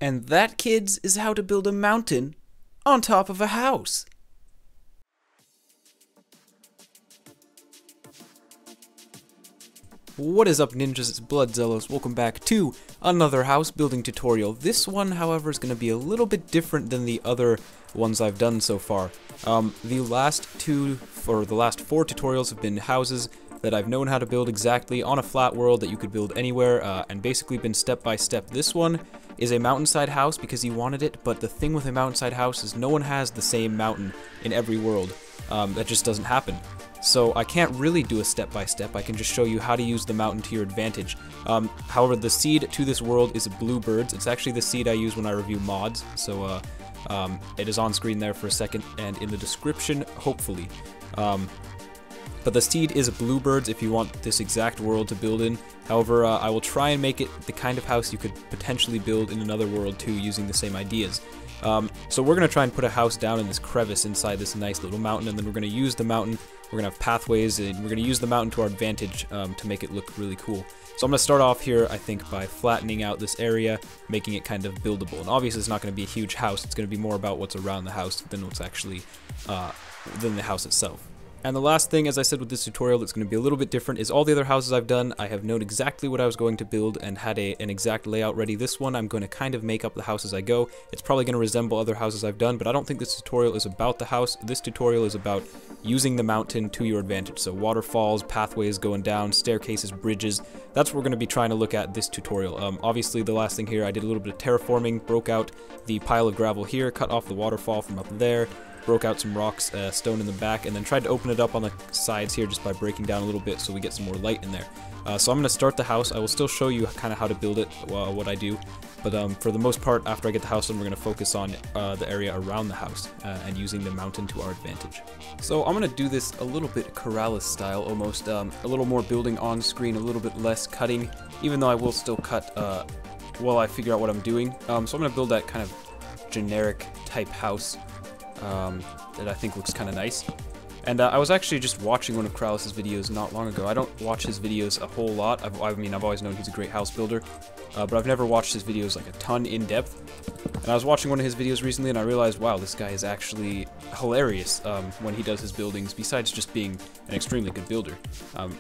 And that, kids, is how to build a mountain on top of a house. What is up, ninjas? It's BloodZelos. Welcome back to another house building tutorial. This one, however, is going to be a little bit different than the other ones I've done so far. The last four tutorials have been houses that I've known how to build exactly on a flat world that you could build anywhere, and basically been step by step. This one is a mountainside house because he wanted it, but the thing with a mountainside house is no one has the same mountain in every world. That just doesn't happen. So I can't really do a step-by-step, I can just show you how to use the mountain to your advantage. However, the seed to this world is bluebirds. It's actually the seed I use when I review mods, so it is on screen there for a second, and in the description, hopefully. But the seed is bluebirds if you want this exact world to build in. However, I will try and make it the kind of house you could potentially build in another world too, using the same ideas. So we're going to try and put a house down in this crevice inside this nice little mountain, and then we're going to use the mountain, we're going to have pathways, and we're going to use the mountain to our advantage to make it look really cool. So I'm going to start off here, I think, by flattening out this area, making it kind of buildable. And obviously it's not going to be a huge house, it's going to be more about what's around the house than what's actually, than the house itself. And the last thing, as I said with this tutorial, that's going to be a little bit different, is all the other houses I've done, I have known exactly what I was going to build and had an exact layout ready. This one, I'm going to kind of make up the house as I go. It's probably going to resemble other houses I've done, but I don't think this tutorial is about the house. This tutorial is about using the mountain to your advantage. So waterfalls, pathways going down, staircases, bridges. That's what we're going to be trying to look at this tutorial. Obviously, the last thing here, I did a little bit of terraforming, broke out the pile of gravel here, cut off the waterfall from up there, broke out some rocks, stone in the back, and then tried to open it up on the sides here just by breaking down a little bit so we get some more light in there. So I'm going to start the house. I will still show you kind of how to build it, what I do, but for the most part, after I get the house done, we're going to focus on the area around the house and using the mountain to our advantage. So I'm going to do this a little bit Corrales style, almost a little more building on screen, a little bit less cutting, even though I will still cut while I figure out what I'm doing. So I'm going to build that kind of generic type house that I think looks kind of nice. And I was actually just watching one of Corrales' videos not long ago. I don't watch his videos a whole lot. I mean, I've always known he's a great house builder, but I've never watched his videos like a ton in depth. And I was watching one of his videos recently, and I realized, wow, this guy is actually hilarious when he does his buildings, besides just being an extremely good builder.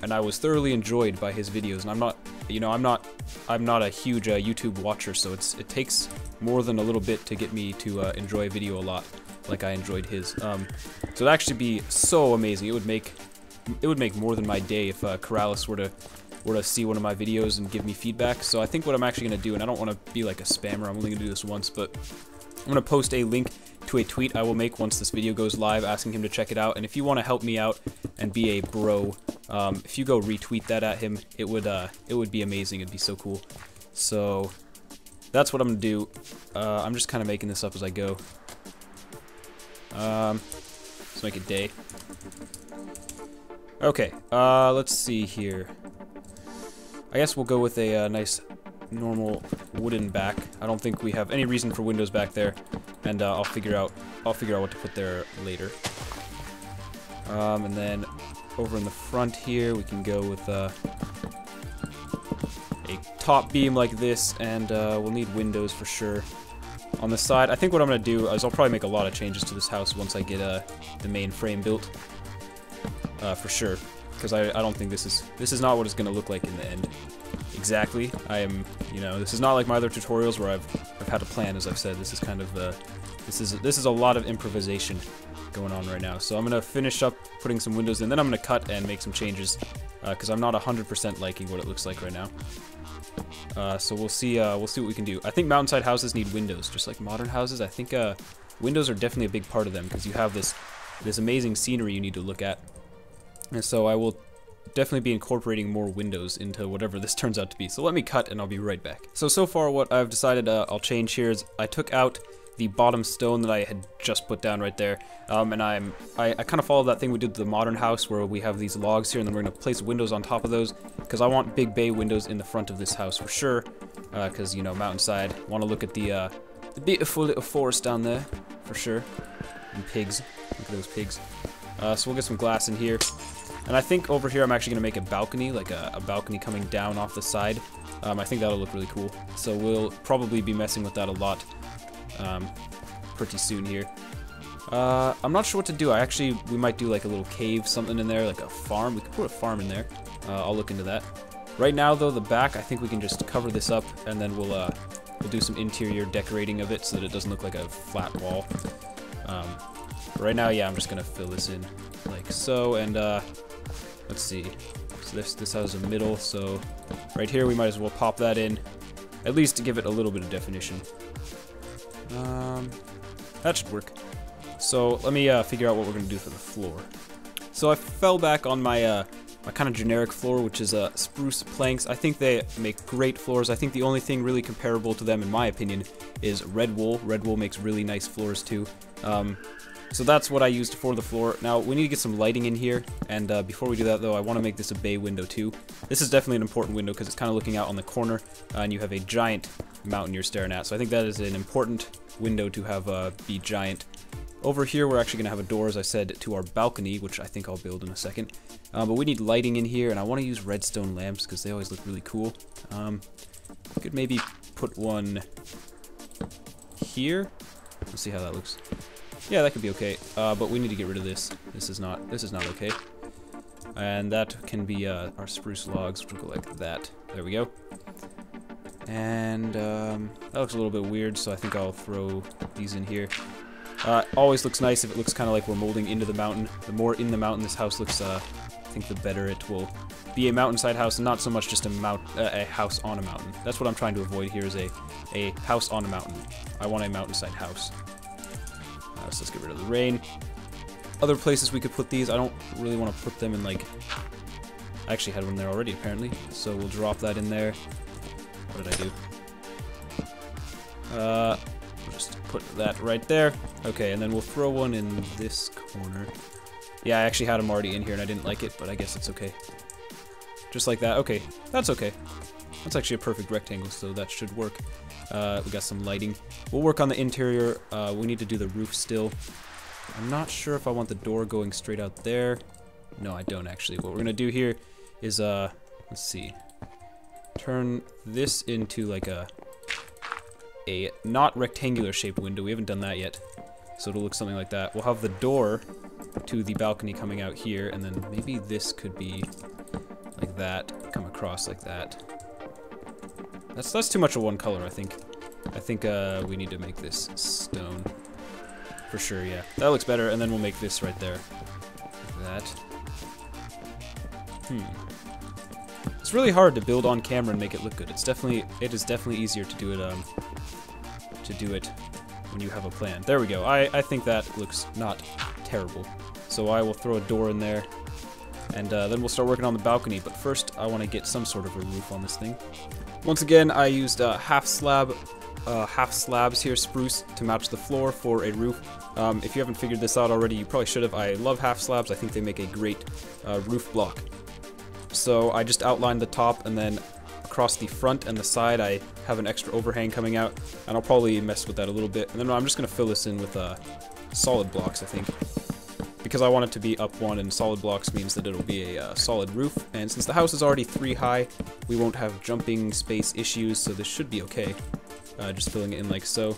And I was thoroughly enjoyed by his videos. And I'm not, you know, I'm not a huge YouTube watcher, so it takes more than a little bit to get me to enjoy a video a lot, like I enjoyed his. So it'd actually be so amazing. It would make more than my day if Corrales were to see one of my videos and give me feedback. So I think what I'm actually going to do, and I don't want to be like a spammer, I'm only going to do this once, but I'm going to post a link to a tweet I will make once this video goes live, asking him to check it out. And if you want to help me out and be a bro, if you go retweet that at him, it would be amazing. It'd be so cool. So that's what I'm going to do. I'm just kind of making this up as I go. Let's make it day. Okay, let's see here. I guess we'll go with a nice normal wooden back. I don't think we have any reason for windows back there, and I'll figure out what to put there later. And then over in the front here, we can go with a top beam like this, and we'll need windows for sure. On the side, I think what I'm going to do is I'll probably make a lot of changes to this house once I get the main frame built, for sure, because I don't think this is not what it's going to look like in the end. Exactly. You know, this is not like my other tutorials where I've had a plan, as I've said. This is kind of this is a lot of improvisation going on right now. So I'm going to finish up putting some windows in, then I'm going to cut and make some changes, because I'm not 100% liking what it looks like right now. So we'll see what we can do. I think mountainside houses need windows, just like modern houses. I think windows are definitely a big part of them, because you have this amazing scenery you need to look at. And so I will definitely be incorporating more windows into whatever this turns out to be. So let me cut and I'll be right back. So far what I've decided I'll change here is I took out the bottom stone that I had just put down right there, and I kind of followed that thing we did to the modern house where we have these logs here, and then we're going to place windows on top of those, because I want big bay windows in the front of this house for sure, because, you know, mountainside, want to look at the beautiful little forest down there for sure, and pigs, look at those pigs. So we'll get some glass in here, And I think over here I'm actually going to make a balcony, like a balcony coming down off the side. I think that'll look really cool. So we'll probably be messing with that a lot pretty soon here. I'm not sure what to do. We might do like a little cave, something in there, like a farm. We could put a farm in there. I'll look into that. Right now, though, the back, I think we can just cover this up, and then we'll do some interior decorating of it so that it doesn't look like a flat wall. Right now, yeah, I'm just gonna fill this in like so, and let's see. So this has a middle, so right here we might as well pop that in, at least to give it a little bit of definition. That should work. So let me figure out what we're gonna do for the floor. So I fell back on my my kind of generic floor, which is spruce planks. I think they make great floors. I think the only thing really comparable to them, in my opinion, is red wool. Red wool makes really nice floors too. So that's what I used for the floor. Now, we need to get some lighting in here, and before we do that, though, I want to make this a bay window too. This is definitely an important window because it's kind of looking out on the corner, and you have a giant mountain you're staring at. So I think that is an important window to have be giant. Over here, we're actually going to have a door, as I said, to our balcony, which I think I'll build in a second. But we need lighting in here, and I want to use redstone lamps because they always look really cool. We could maybe put one here. Let's see how that looks. Yeah, that could be okay. But we need to get rid of this. This is not okay. And that can be our spruce logs, which will go like that. There we go. And that looks a little bit weird, so I think I'll throw these in here. Always looks nice if it looks kind of like we're molding into the mountain. The more in the mountain this house looks, I think the better it will be a mountainside house, and not so much just a house on a mountain. That's what I'm trying to avoid here, is a house on a mountain. I want a mountainside house. So let's get rid of the rain. Other places we could put these, I don't really want to put them in, like... I actually had one there already, apparently. So we'll drop that in there. What did I do? We'll just put that right there. Okay, and then we'll throw one in this corner. Yeah, I actually had them already in here and I didn't like it, but I guess it's okay. Just like that. Okay, that's okay. That's actually a perfect rectangle, so that should work. We got some lighting. We'll work on the interior. We need to do the roof still. I'm not sure if I want the door going straight out there. No, I don't actually. What we're gonna do here is, let's see. Turn this into like a not rectangular shaped window. We haven't done that yet. So it'll look something like that. We'll have the door to the balcony coming out here, and then maybe this could be like that, come across like that. That's too much of one color, I think. I think we need to make this stone. For sure, yeah. That looks better, and then we'll make this right there. Like that. It's really hard to build on camera and make it look good. It is definitely easier to do it when you have a plan. There we go. I think that looks not terrible. So I will throw a door in there, and then we'll start working on the balcony. But first, I want to get some sort of a roof on this thing. Once again, I used half slabs here, spruce, to match the floor for a roof. If you haven't figured this out already, you probably should have. I love half slabs. I think they make a great roof block. So I just outlined the top, and then across the front and the side I have an extra overhang coming out, and I'll probably mess with that a little bit. And then I'm just going to fill this in with solid blocks, I think. Because I want it to be up one, and solid blocks means that it'll be a solid roof. And since the house is already 3 high, we won't have jumping space issues, so this should be okay. Just filling it in like so.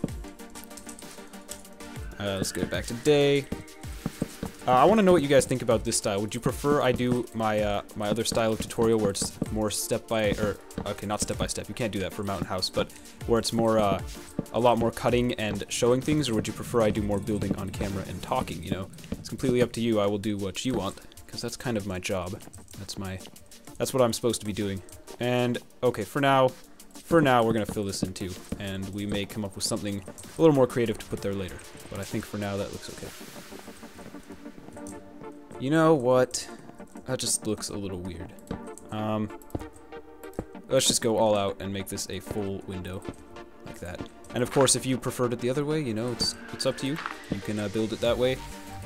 Let's get back to day. I want to know what you guys think about this style. Would you prefer I do my my other style of tutorial where it's more okay, not step by step. You can't do that for Mountain House, but where it's more a lot more cutting and showing things, or would you prefer I do more building on camera and talking? You know, it's completely up to you. I will do what you want because that's kind of my job. That's what I'm supposed to be doing. And okay, for now we're gonna fill this in too, and we may come up with something a little more creative to put there later. But I think for now that looks okay. You know what? That just looks a little weird. Let's just go all out and make this a full window, like that. And of course, if you preferred it the other way, you know, it's up to you. You can build it that way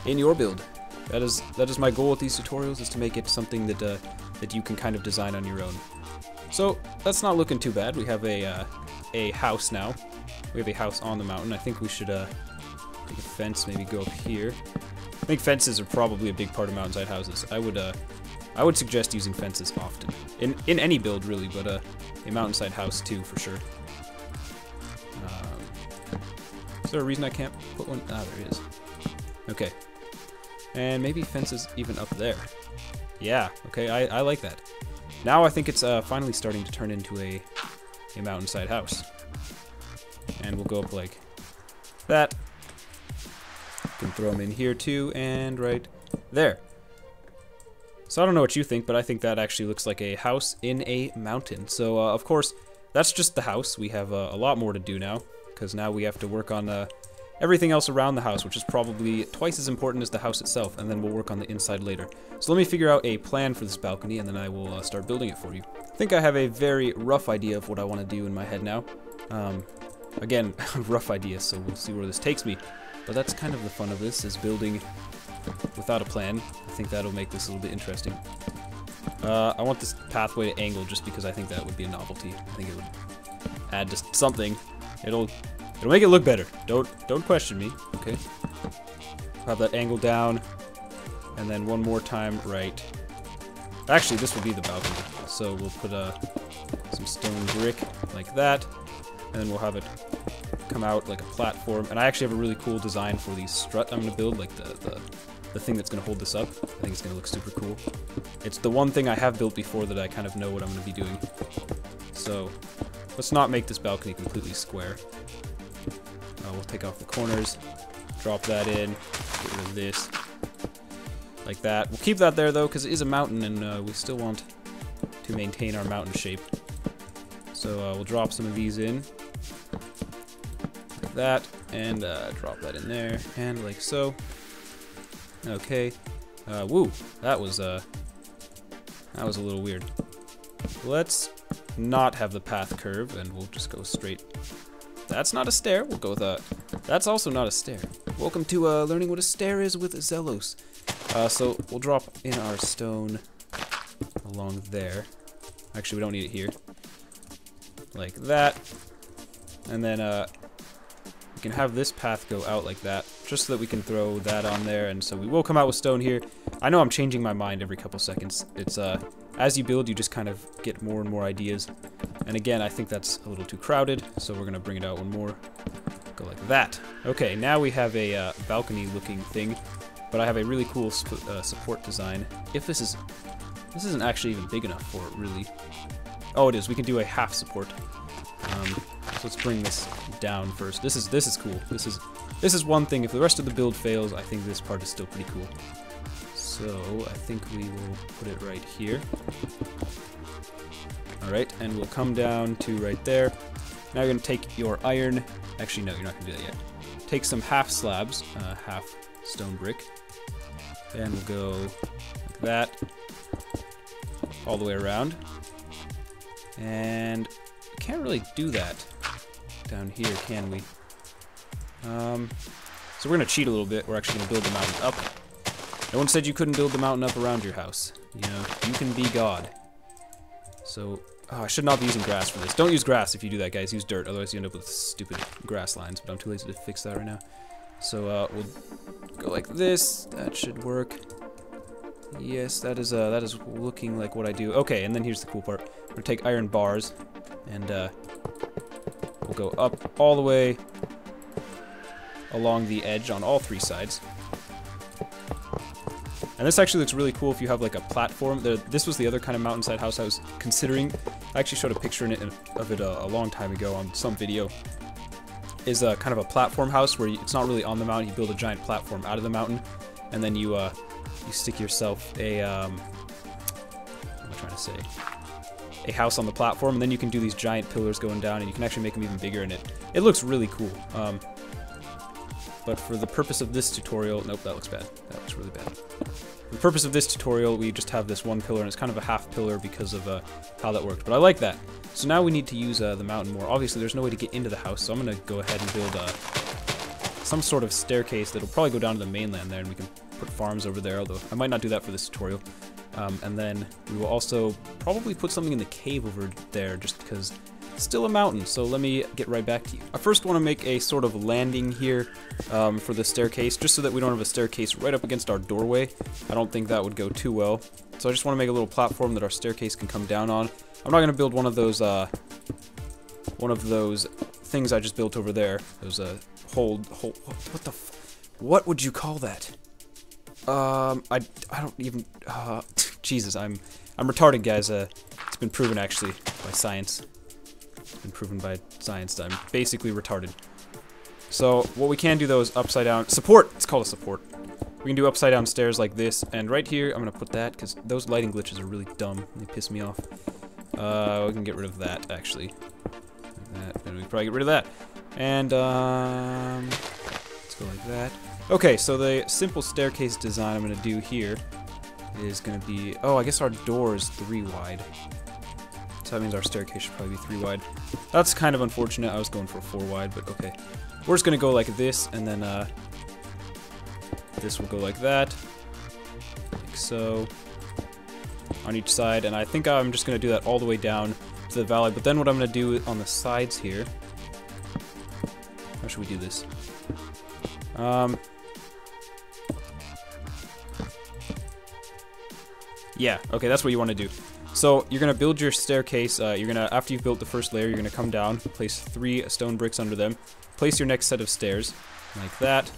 in your build. That is my goal with these tutorials, is to make it something that that you can kind of design on your own. So that's not looking too bad. We have a house now. We have a house on the mountain. I think we should make a fence, maybe go up here. I think fences are probably a big part of mountainside houses. I would I would suggest using fences often. In any build, really, but a Mountainside House, too, for sure. Is there a reason I can't put one? Ah, there is. Okay. And maybe fences even up there. Yeah, okay, I like that. Now I think it's finally starting to turn into a Mountainside House. And we'll go up like that. Can throw them in here too, and right there. So I don't know what you think, but I think that actually looks like a house in a mountain. So of course, that's just the house. We have a lot more to do now, because now we have to work on everything else around the house, which is probably twice as important as the house itself, and then we'll work on the inside later. So let me figure out a plan for this balcony, and then I will start building it for you. I think I have a very rough idea of what I want to do in my head now. Again, rough idea, so we'll see where this takes me. But that's kind of the fun of this, is building without a plan. I think that'll make this a little bit interesting. I want this pathway to angle just because I think that would be a novelty. I think it would add just something. It'll make it look better. Don't question me, okay? Have that angle down, and then one more time right. Actually, this will be the balcony. So we'll put some stone brick like that, and then we'll have it come out like a platform. And I actually have a really cool design for the strut I'm gonna build, like the thing that's gonna hold this up. I think it's gonna look super cool. It's the one thing I have built before that I kind of know what I'm gonna be doing. So let's not make this balcony completely square. We'll take off the corners, drop that in, get rid of this, like that. We'll keep that there though, because it is a mountain, and we still want to maintain our mountain shape. So we'll drop some of these in, like that, and drop that in there, and like so. Okay. Woo, that was a little weird. Let's not have the path curve, and we'll just go straight. That's not a stair. We'll go with that. That's also not a stair. Welcome to learning what a stair is with Zelos. So we'll drop in our stone along there. Actually, we don't need it here. Like that. And then we can have this path go out like that, just so that we can throw that on there. And so we will come out with stone here. I know I'm changing my mind every couple seconds. It's as you build, you just kind of get more and more ideas. And again, I think that's a little too crowded, so we're gonna bring it out one more. Go like that. Okay, now we have a balcony-looking thing, but I have a really cool support design. If this isn't actually even big enough for it, really. Oh, it is. We can do a half support. So let's bring this down first. This is cool. This is one thing. If the rest of the build fails, I think this part is still pretty cool. So I think we will put it right here. Alright, and we'll come down to right there. Now you're going to take your iron. Actually, no, you're not going to do that yet. Take some half slabs, half stone brick. And we'll go like that. All the way around. And we can't really do that down here, can we? So we're going to cheat a little bit. We're actually going to build the mountain up. No one said you couldn't build the mountain up around your house. You know, you can be God. So, oh, I should not be using grass for this. Don't use grass if you do that, guys. Use dirt, otherwise you end up with stupid grass lines. But I'm too lazy to fix that right now. So we'll go like this. That should work. Yes, that is looking like what I do. Okay, and then here's the cool part. We're gonna take iron bars, and we'll go up all the way along the edge on all three sides. And this actually looks really cool if you have like a platform. This was the other kind of mountainside house I was considering. I actually showed a picture of it a long time ago on some video. Is kind of a platform house where it's not really on the mountain. You build a giant platform out of the mountain, and then you stick yourself a what am I trying to say? A house on the platform, and then you can do these giant pillars going down, and you can actually make them even bigger. And it looks really cool. But for the purpose of this tutorial, nope, that looks bad. That looks really bad. For the purpose of this tutorial, we just have this one pillar, and it's kind of a half pillar because of how that worked. But I like that. So now we need to use the mountain more. Obviously, there's no way to get into the house, so I'm going to go ahead and build some sort of staircase that'll probably go down to the mainland there, and we can put farms over there, although I might not do that for this tutorial. And then we will also probably put something in the cave over there, just because still a mountain, so let me get right back to you. I first want to make a sort of landing here for the staircase, just so that we don't have a staircase right up against our doorway. I don't think that would go too well. So I just want to make a little platform that our staircase can come down on. I'm not going to build one of those things I just built over there. Those what would you call that? I don't even, Jesus, I'm retarded, guys. It's been proven, actually, by science. It's been proven by science that I'm basically retarded. So, what we can do, though, is upside down, support! It's called a support. We can do upside down stairs like this, and right here, I'm gonna put that, because those lighting glitches are really dumb. They piss me off. We can get rid of that, actually. Like that, and we can probably get rid of that. And, let's go like that. Okay, so the simple staircase design I'm gonna do here is gonna be, oh, I guess our door is 3 wide. So that means our staircase should probably be 3 wide. That's kind of unfortunate. I was going for 4 wide, but okay. We're just gonna go like this, and then this will go like that, like so, on each side. And I think I'm just gonna do that all the way down to the valley. But then what I'm gonna do on the sides here, how should we do this? Yeah, okay, that's what you want to do. So you're gonna build your staircase. After you've built the first layer, you're gonna come down, place 3 stone bricks under them, place your next set of stairs, like that.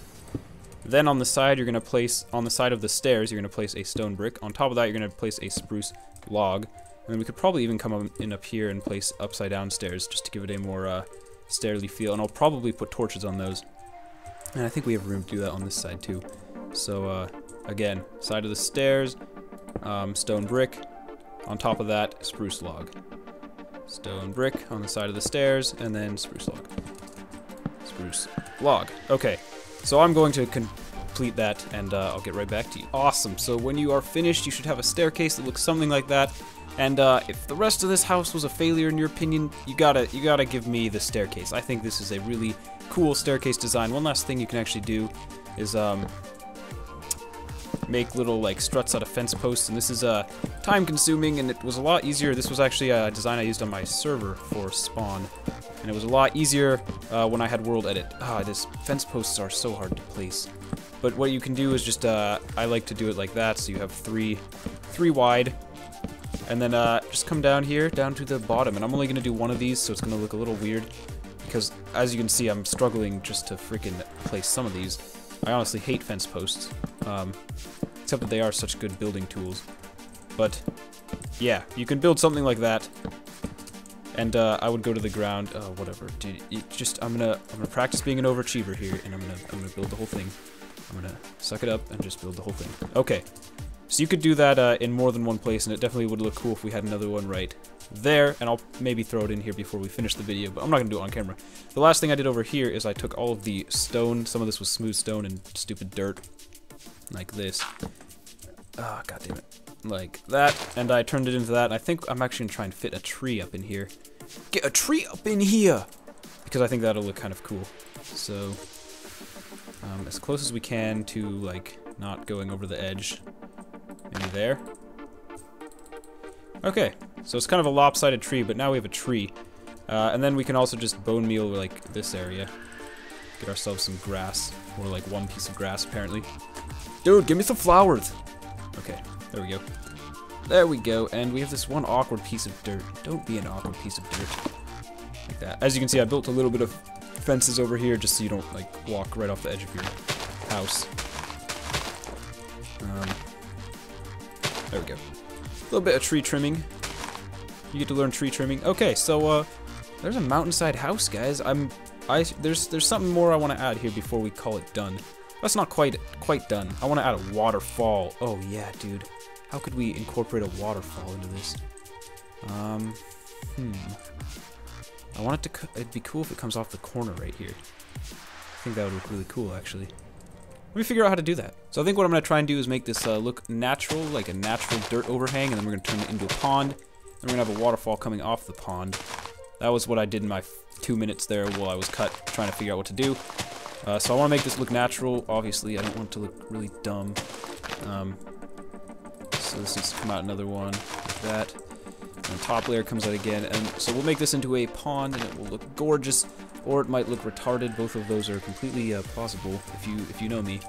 Then on the side, you're gonna place, on the side of the stairs, you're gonna place a stone brick. On top of that, you're gonna place a spruce log. And then we could probably even come in up here and place upside down stairs, just to give it a more stairly feel. And I'll probably put torches on those. And I think we have room to do that on this side too. So again, side of the stairs, stone brick. On top of that, spruce log. Stone brick on the side of the stairs, and then spruce log. Spruce log. Okay, so I'm going to complete that, and I'll get right back to you. Awesome, so when you are finished, you should have a staircase that looks something like that. And if the rest of this house was a failure in your opinion, you gotta give me the staircase. I think this is a really cool staircase design. One last thing you can actually do is make little like struts out of fence posts, and this is time consuming, and it was a lot easier. This was actually a design I used on my server for spawn, and it was a lot easier when I had world edit. This fence posts are so hard to place. But what you can do is just I like to do it like that, so you have three wide, and then just come down here down to the bottom. And I'm only gonna do one of these, so it's gonna look a little weird because, as you can see, I'm struggling just to freaking place some of these. I honestly hate fence posts, except that they are such good building tools. But yeah, you can build something like that, and I would go to the ground. Whatever, dude. I'm gonna practice being an overachiever here, and I'm gonna build the whole thing. I'm gonna suck it up and just build the whole thing. Okay, so you could do that in more than one place, and it definitely would look cool if we had another one right there, and I'll maybe throw it in here before we finish the video, but I'm not gonna do it on camera. The last thing I did over here is I took all of the stone. Some of this was smooth stone and stupid dirt, like this. God damn it. Like that, and I turned it into that, and I think I'm actually gonna try and fit a tree up in here. Get a tree up in here! Because I think that'll look kind of cool. So, as close as we can to, like, not going over the edge. Maybe there. Okay, so it's kind of a lopsided tree, but now we have a tree. And then we can also just bone meal, like, this area. Get ourselves some grass, or like one piece of grass, apparently. Dude, give me some flowers! Okay, there we go. There we go, and we have this one awkward piece of dirt. Don't be an awkward piece of dirt. Like that. As you can see, I built a little bit of fences over here, just so you don't, like, walk right off the edge of your house. There we go. A little bit of tree trimming. You get to learn tree trimming. Okay, so there's a Mountainside House, guys. There's something more I want to add here before we call it done. That's not quite done. I want to add a waterfall. Oh yeah, dude. How could we incorporate a waterfall into this? I want it to. It'd be cool if it comes off the corner right here. I think that would look really cool, actually. Let me figure out how to do that. So I think what I'm going to try and do is make this look natural, like a natural dirt overhang, and then we're going to turn it into a pond. And we're going to have a waterfall coming off the pond. That was what I did in my 2 minutes there while I was trying to figure out what to do. So I want to make this look natural. Obviously, I don't want it to look really dumb. So this needs to come out another one, like that. And top layer comes out again, and so we'll make this into a pond, and it will look gorgeous, or it might look retarded. Both of those are completely plausible, if you know me.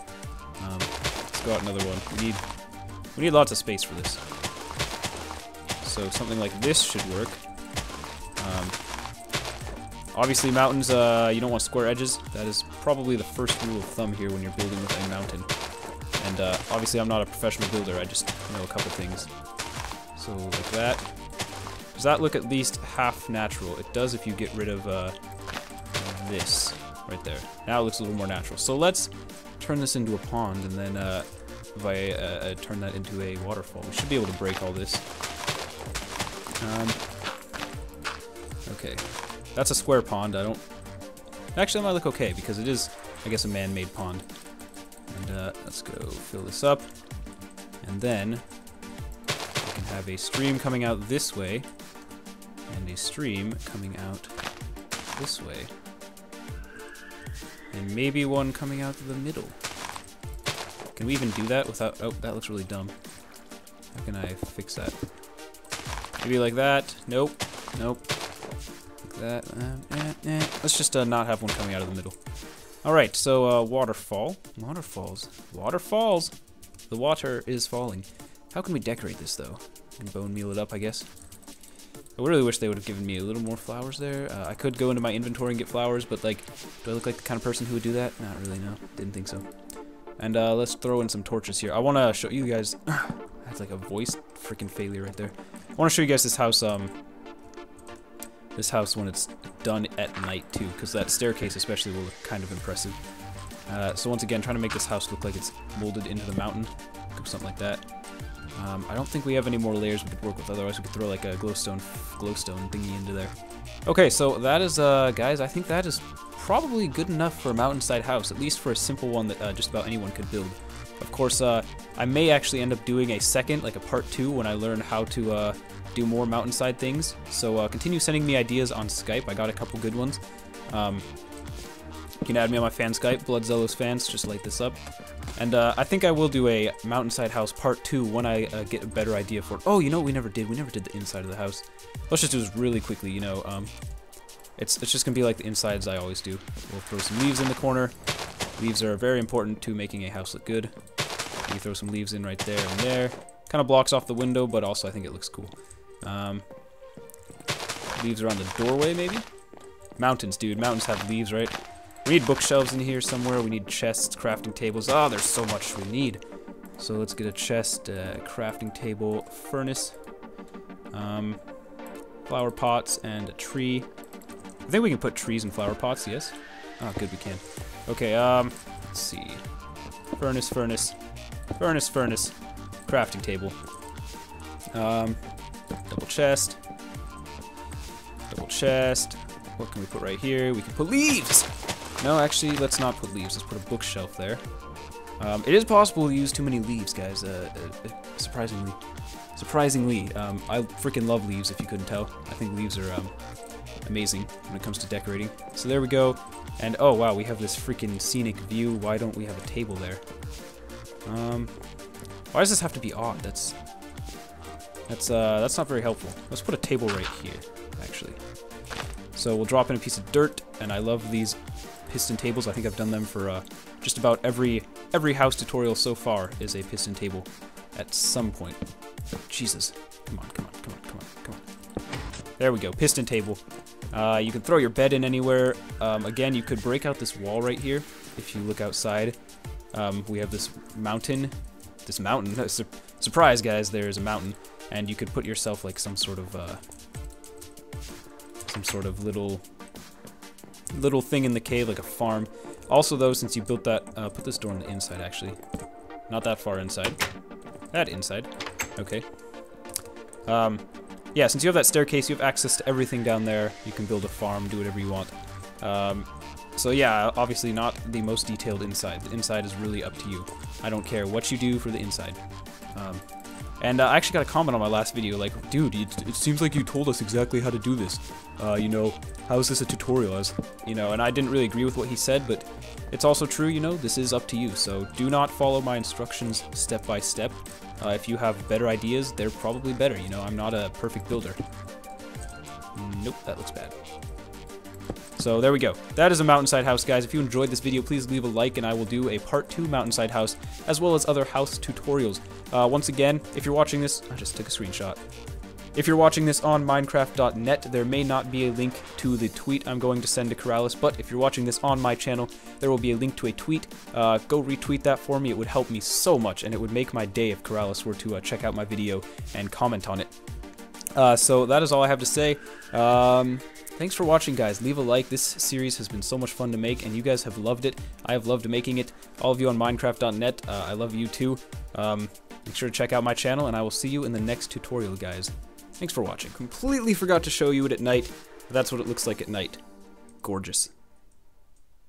Let's go out another one. We need lots of space for this. So something like this should work. Obviously, mountains, you don't want square edges. That is probably the first rule of thumb here when you're building with a mountain. And obviously, I'm not a professional builder. I just know a couple things. So like that. Does that look at least half natural? It does if you get rid of this right there. Now it looks a little more natural. So let's turn this into a pond, and then if I turn that into a waterfall, we should be able to break all this. Okay, that's a square pond. Actually, that might look okay because it is, I guess, a man-made pond. And let's go fill this up, and then we can have a stream coming out this way, and a stream coming out this way, and maybe one coming out to the middle. Can we even do that without? Oh, that looks really dumb. How can I fix that? Maybe like that. Nope. Nope. Like that. Let's just not have one coming out of the middle. Alright, so waterfall. Waterfalls! The water is falling. How can we decorate this, though? We can bone meal it up, I guess. I really wish they would have given me a little more flowers there. I could go into my inventory and get flowers, but, like, do I look like the kind of person who would do that? Not really, no. Didn't think so. And let's throw in some torches here. I want to show you guys... That's like a voice freaking failure right there. I want to show you guys this house, when it's done at night too, because that staircase especially will look kind of impressive. So once again, trying to make this house look like it's molded into the mountain, something like that. I don't think we have any more layers we could work with, otherwise we could throw like a glowstone thingy into there. Okay, so that is, guys, I think that is probably good enough for a Mountainside House, at least for a simple one that just about anyone could build. Of course, I may actually end up doing a second, like a part 2, when I learn how to do more Mountainside things. So continue sending me ideas on Skype. I got a couple good ones. You can add me on my Fan Skype, BloodZelosFans, just light this up. And I think I will do a Mountainside House part 2 when I get a better idea for it. Oh, you know what we never did? We never did the inside of the house. Let's just do this really quickly, you know. It's just going to be like the insides I always do. We'll throw some leaves in the corner. Leaves are very important to making a house look good. You throw some leaves in right there and there. Kind of blocks off the window, but also I think it looks cool. Leaves around the doorway, maybe? Mountains, dude. Mountains have leaves, right? We need bookshelves in here somewhere. We need chests, crafting tables. Oh, there's so much we need. So let's get a chest, crafting table, furnace, flower pots, and a tree. I think we can put trees in flower pots, yes? Oh, good, we can. Okay, let's see. Furnace, crafting table. Double chest. What can we put right here? We can put leaves! No, actually, let's not put leaves. Let's put a bookshelf there. It is possible to use too many leaves, guys, surprisingly. I freaking love leaves, if you couldn't tell. I think leaves are amazing when it comes to decorating. So there we go. And oh wow, we have this freaking scenic view. Why don't we have a table there? Why does this have to be odd? That's not very helpful. Let's put a table right here, actually. So we'll drop in a piece of dirt, and I love these piston tables. I think I've done them for just about every house tutorial so far is a piston table at some point. Jesus. Come on. There we go, piston table. You can throw your bed in anywhere. Again, you could break out this wall right here. If you look outside, we have this mountain. Surprise, guys, there's a mountain. And you could put yourself like some sort of little thing in the cave, like a farm. Also, though, since you built that, put this door on the inside, actually. Not that far inside. That inside. Okay. Yeah, since you have that staircase, you have access to everything down there. You can build a farm, do whatever you want. So yeah, obviously not the most detailed inside. The inside is really up to you. I don't care what you do for the inside. And I actually got a comment on my last video like, dude, it seems like you told us exactly how to do this. You know, how is this a tutorial? And I didn't really agree with what he said, but it's also true, you know, this is up to you. So do not follow my instructions step by step. If you have better ideas, they're probably better. You know, I'm not a perfect builder. Nope, that looks bad. So there we go. That is a Mountainside House, guys. If you enjoyed this video, please leave a like, and I will do a part 2 Mountainside House, as well as other house tutorials. Once again, if you're watching this, I just took a screenshot. If you're watching this on Minecraft.net, there may not be a link to the tweet I'm going to send to Keralis, but if you're watching this on my channel, there will be a link to a tweet. Go retweet that for me. It would help me so much, and it would make my day if Keralis were to check out my video and comment on it. So that is all I have to say. Thanks for watching, guys. Leave a like. This series has been so much fun to make, and you guys have loved it. I have loved making it. All of you on Minecraft.net, I love you too. Make sure to check out my channel, and I will see you in the next tutorial, guys. Thanks for watching. Completely forgot to show you it at night. That's what it looks like at night. Gorgeous.